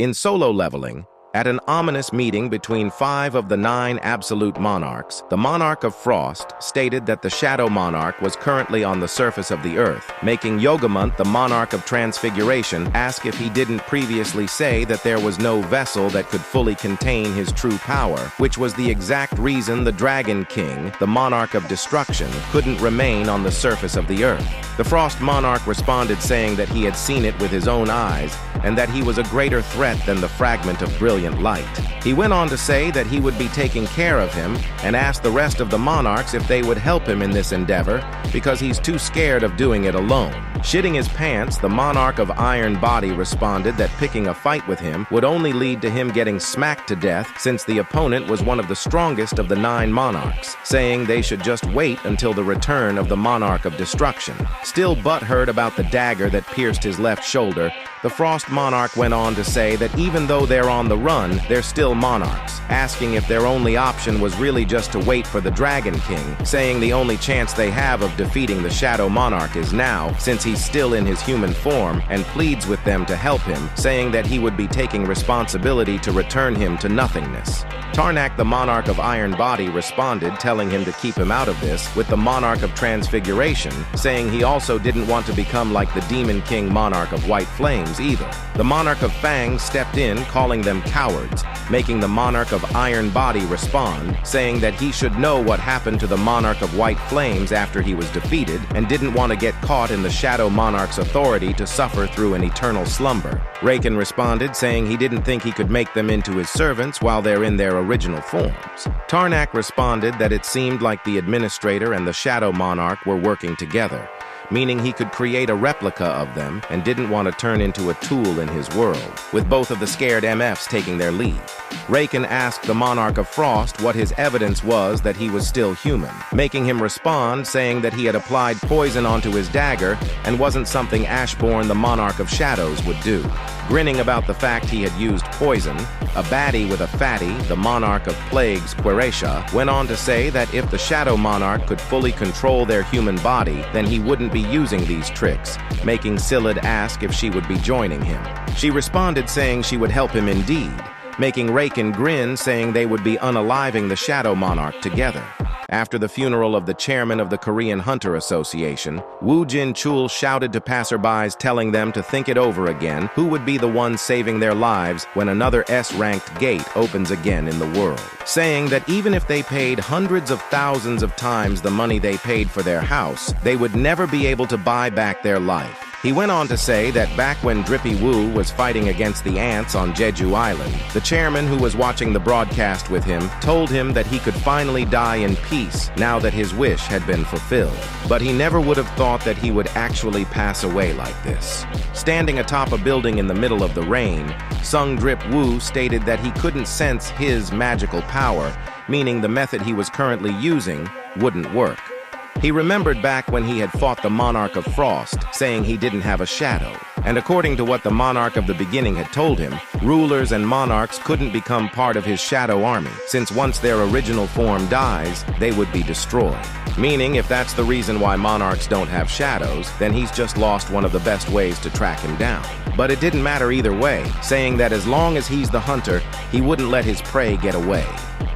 In solo leveling, at an ominous meeting between 5 of the 9 absolute monarchs, the Monarch of Frost stated that the Shadow Monarch was currently on the surface of the earth, making Yogamont, the Monarch of Transfiguration, ask if he didn't previously say that there was no vessel that could fully contain his true power, which was the exact reason the Dragon King, the Monarch of Destruction, couldn't remain on the surface of the earth. The Frost Monarch responded saying that he had seen it with his own eyes and that he was a greater threat than the fragment of brilliant light. He went on to say that he would be taking care of him and asked the rest of the monarchs if they would help him in this endeavor because he's too scared of doing it alone. Shitting his pants, the Monarch of Iron Body responded that picking a fight with him would only lead to him getting smacked to death since the opponent was one of the strongest of the 9 monarchs, saying they should just wait until the return of the Monarch of Destruction. Still butthurt about the dagger that pierced his left shoulder, the Frost Monarch went on to say that even though they're on the run, they're still monarchs, asking if their only option was really just to wait for the Dragon King, saying the only chance they have of defeating the Shadow Monarch is now, since he's still in his human form, and pleads with them to help him, saying that he would be taking responsibility to return him to nothingness. Tarnak, the Monarch of Iron Body, responded, telling him to keep him out of this, with the Monarch of Transfiguration, saying he also didn't want to become like the Demon King Monarch of White Flames either. The Monarch of Fangs stepped in, calling them cowards, making the Monarch of Iron Body respond, saying that he should know what happened to the Monarch of White Flames after he was defeated, and didn't want to get caught in the Shadow Monarch's authority to suffer through an eternal slumber. Raken responded, saying he didn't think he could make them into his servants while they're in their original forms. Tarnak responded that it seemed like the Administrator and the Shadow Monarch were working together, meaning he could create a replica of them and didn't want to turn into a tool in his world, with both of the scared MFs taking their lead. Raken asked the Monarch of Frost what his evidence was that he was still human, making him respond saying that he had applied poison onto his dagger and wasn't something Ashborn, the Monarch of Shadows, would do. Grinning about the fact he had used poison, a baddie with a fatty, the Monarch of Plagues, Queresha, went on to say that if the Shadow Monarch could fully control their human body, then he wouldn't be using these tricks, making Scyllid ask if she would be joining him. She responded saying she would help him indeed, making Raken grin, saying they would be unaliving the Shadow Monarch together. After the funeral of the chairman of the Korean Hunter Association, Woo Jinchul shouted to passerbys telling them to think it over again who would be the one saving their lives when another S-ranked gate opens again in the world, saying that even if they paid hundreds of thousands of times the money they paid for their house, they would never be able to buy back their life. He went on to say that back when Drippy Woo was fighting against the ants on Jeju Island, the chairman who was watching the broadcast with him told him that he could finally die in peace now that his wish had been fulfilled. But he never would have thought that he would actually pass away like this. Standing atop a building in the middle of the rain, Sung Drip Woo stated that he couldn't sense his magical power, meaning the method he was currently using wouldn't work. He remembered back when he had fought the Monarch of Frost, saying he didn't have a shadow. And according to what the Monarch of the beginning had told him, rulers and monarchs couldn't become part of his shadow army, since once their original form dies, they would be destroyed. Meaning, if that's the reason why monarchs don't have shadows, then he's just lost one of the best ways to track him down. But it didn't matter either way, saying that as long as he's the hunter, he wouldn't let his prey get away.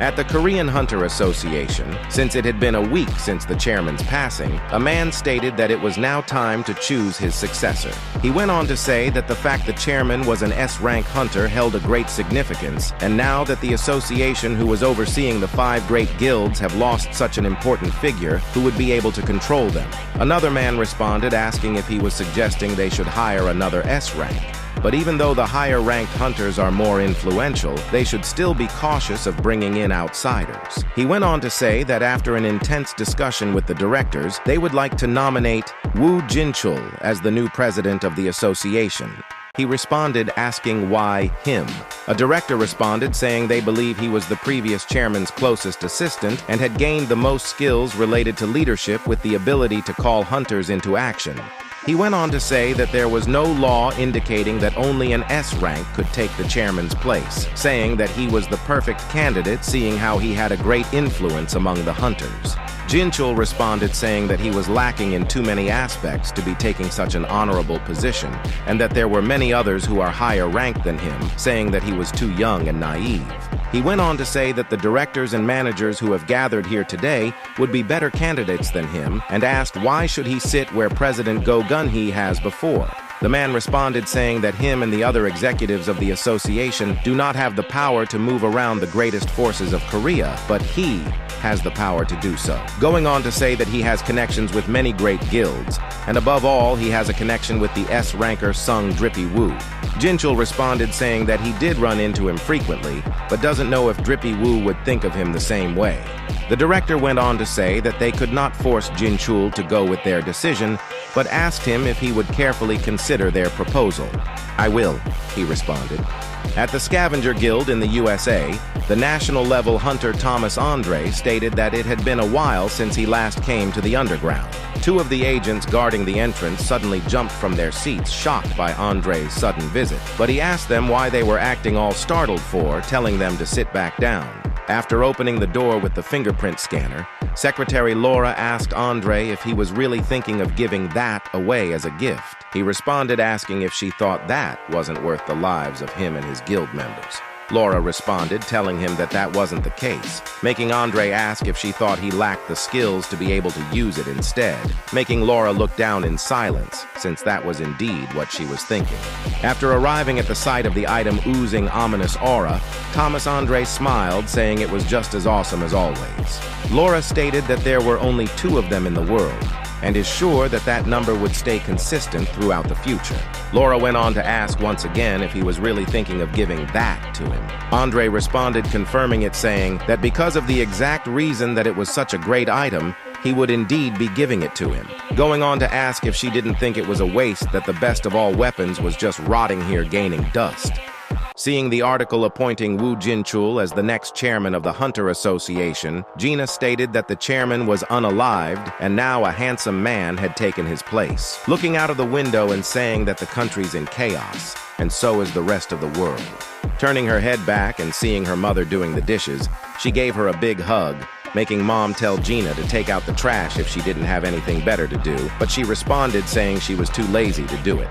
At the Korean Hunter Association, since it had been a week since the chairman's passing, a man stated that it was now time to choose his successor. He went on to say that the fact the chairman was an S-rank hunter held a great significance, and now that the association who was overseeing the 5 great guilds have lost such an important figure who would be able to control them. Another man responded asking if he was suggesting they should hire another S-rank. But even though the higher-ranked hunters are more influential, they should still be cautious of bringing in outsiders. He went on to say that after an intense discussion with the directors, they would like to nominate Woo Jinchul as the new president of the association. He responded asking why him. A director responded saying they believe he was the previous chairman's closest assistant and had gained the most skills related to leadership with the ability to call hunters into action. He went on to say that there was no law indicating that only an S rank could take the chairman's place, saying that he was the perfect candidate seeing how he had a great influence among the hunters. Jinchul responded saying that he was lacking in too many aspects to be taking such an honorable position, and that there were many others who are higher ranked than him, saying that he was too young and naive. He went on to say that the directors and managers who have gathered here today would be better candidates than him, and asked why should he sit where President Go Gun-hee has before. The man responded saying that him and the other executives of the association do not have the power to move around the greatest forces of Korea, but he has the power to do so. Going on to say that he has connections with many great guilds, and above all, he has a connection with the S-ranker Sung Drippy-Woo. Jinchul responded saying that he did run into him frequently, but doesn't know if Drippy-Woo would think of him the same way. The director went on to say that they could not force Jinchul to go with their decision, but asked him if he would carefully consider their proposal. "I will," he responded. At the Scavenger Guild in the USA, the national-level hunter Thomas Andre stated that it had been a while since he last came to the underground. Two of the agents guarding the entrance suddenly jumped from their seats, shocked by Andre's sudden visit, but he asked them why they were acting all startled for, telling them to sit back down. After opening the door with the fingerprint scanner, Secretary Laura asked Andre if he was really thinking of giving that away as a gift. He responded asking if she thought that wasn't worth the lives of him and his guild members. Laura responded, telling him that that wasn't the case, making Andre ask if she thought he lacked the skills to be able to use it instead, making Laura look down in silence, since that was indeed what she was thinking. After arriving at the sight of the item oozing ominous aura, Thomas Andre smiled, saying it was just as awesome as always. Laura stated that there were only 2 of them in the world, and is sure that that number would stay consistent throughout the future. Laura went on to ask once again if he was really thinking of giving that to him. Andre responded, confirming it, saying that because of the exact reason that it was such a great item, he would indeed be giving it to him. Going on to ask if she didn't think it was a waste that the best of all weapons was just rotting here gaining dust. Seeing the article appointing Woo Jinchul as the next chairman of the Hunter Association, Gina stated that the chairman was unalived and now a handsome man had taken his place, looking out of the window and saying that the country's in chaos, and so is the rest of the world. Turning her head back and seeing her mother doing the dishes, she gave her a big hug, making Mom tell Gina to take out the trash if she didn't have anything better to do, but she responded saying she was too lazy to do it.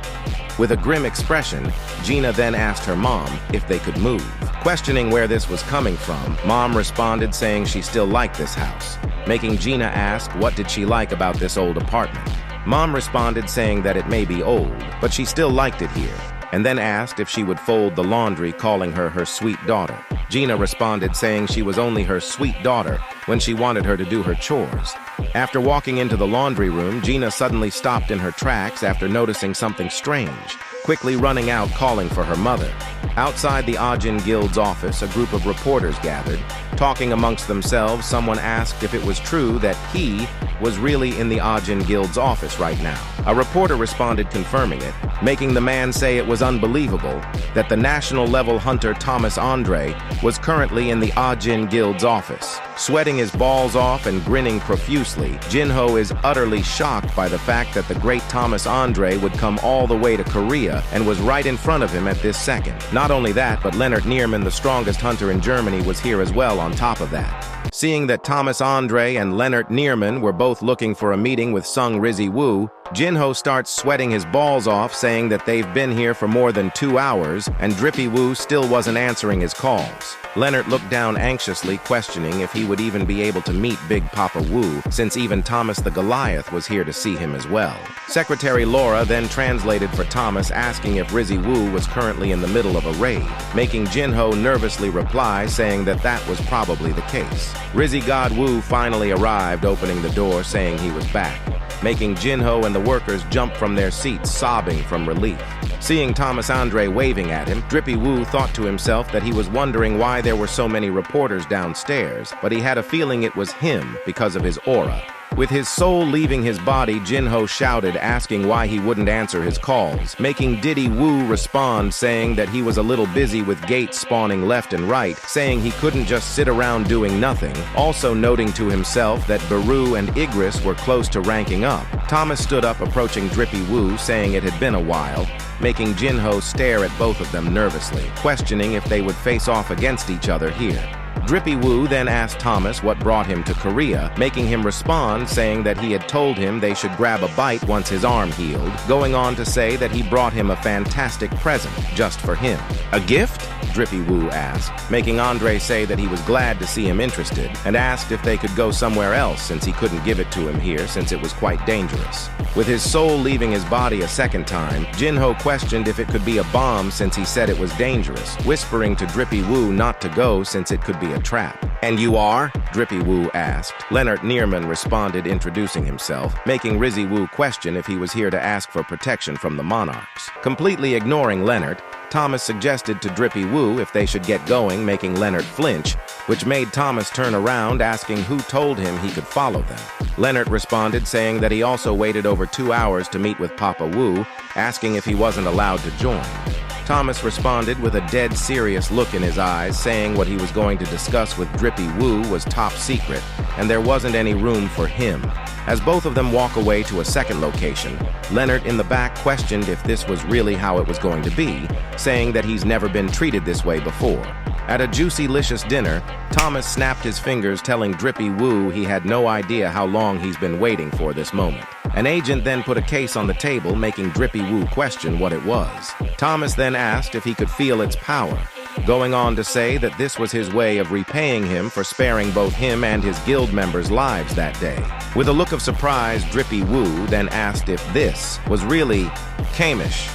With a grim expression, Gina then asked her mom if they could move. Questioning where this was coming from, Mom responded saying she still liked this house, making Gina ask what did she like about this old apartment. Mom responded saying that it may be old, but she still liked it here, and then asked if she would fold the laundry, calling her her sweet daughter. Gina responded saying she was only her sweet daughter when she wanted her to do her chores. After walking into the laundry room, Gina suddenly stopped in her tracks after noticing something strange, quickly running out calling for her mother. Outside the Ajin Guild's office, a group of reporters gathered. Talking amongst themselves, someone asked if it was true that he was really in the Ajin Guild's office right now. A reporter responded confirming it, making the man say it was unbelievable that the national-level hunter Thomas Andre was currently in the Ajin Guild's office. Sweating his balls off and grinning profusely, Jin-Ho is utterly shocked by the fact that the great Thomas Andre would come all the way to Korea and was right in front of him at this second. Not only that, but Leonard Nierman, the strongest hunter in Germany, was here as well on top of that. Seeing that Thomas Andre and Leonard Nierman were both looking for a meeting with Sung Rizzi-Woo, Jin-Ho starts sweating his balls off, saying that they've been here for more than 2 hours and Drippy-Woo still wasn't answering his calls. Leonard looked down anxiously, questioning if he would even be able to meet Big Papa Woo, since even Thomas the Goliath was here to see him as well. Secretary Laura then translated for Thomas, asking if Rizzi-Woo was currently in the middle of a raid, making Jin-Ho nervously reply, saying that that was probably the case. Rizzi God Woo finally arrived, opening the door, saying he was back, making Jin-Ho and the workers jump from their seats, sobbing from relief. Seeing Thomas Andre waving at him, Drippy-Woo thought to himself that he was wondering why there were so many reporters downstairs, but he had a feeling it was him because of his aura. With his soul leaving his body, Jin-Ho shouted, asking why he wouldn't answer his calls, making Diddy-Woo respond, saying that he was a little busy with gates spawning left and right, saying he couldn't just sit around doing nothing, also noting to himself that Baru and Igris were close to ranking up. Thomas stood up, approaching Drippy-Woo, saying it had been a while, making Jin-Ho stare at both of them nervously, questioning if they would face off against each other here. Drippy Woo then asked Thomas what brought him to Korea, making him respond saying that he had told him they should grab a bite once his arm healed, going on to say that he brought him a fantastic present just for him. A gift? Drippy Woo asked, making Andre say that he was glad to see him interested, and asked if they could go somewhere else since he couldn't give it to him here since it was quite dangerous. With his soul leaving his body a second time, Jin-Ho questioned if it could be a bomb since he said it was dangerous, whispering to Drippy Woo not to go since it could be a trap. "And you are?" Drippy Woo asked. Leonard Neerman responded, introducing himself, making Rizzy Woo question if he was here to ask for protection from the Monarchs. Completely ignoring Leonard, Thomas suggested to Drippy Woo if they should get going, making Leonard flinch, which made Thomas turn around asking who told him he could follow them. Leonard responded saying that he also waited over 2 hours to meet with Papa Woo, asking if he wasn't allowed to join. Thomas responded with a dead serious look in his eyes, saying what he was going to discuss with Drippy Woo was top secret, and there wasn't any room for him. As both of them walk away to a second location, Leonard in the back questioned if this was really how it was going to be, saying that he's never been treated this way before. At a juicy-licious dinner, Thomas snapped his fingers, telling Drippy Woo he had no idea how long he's been waiting for this moment. An agent then put a case on the table, making Drippy Woo question what it was. Thomas then asked if he could feel its power, going on to say that this was his way of repaying him for sparing both him and his guild members' lives that day. With a look of surprise, Drippy Woo then asked if this was really Kamish.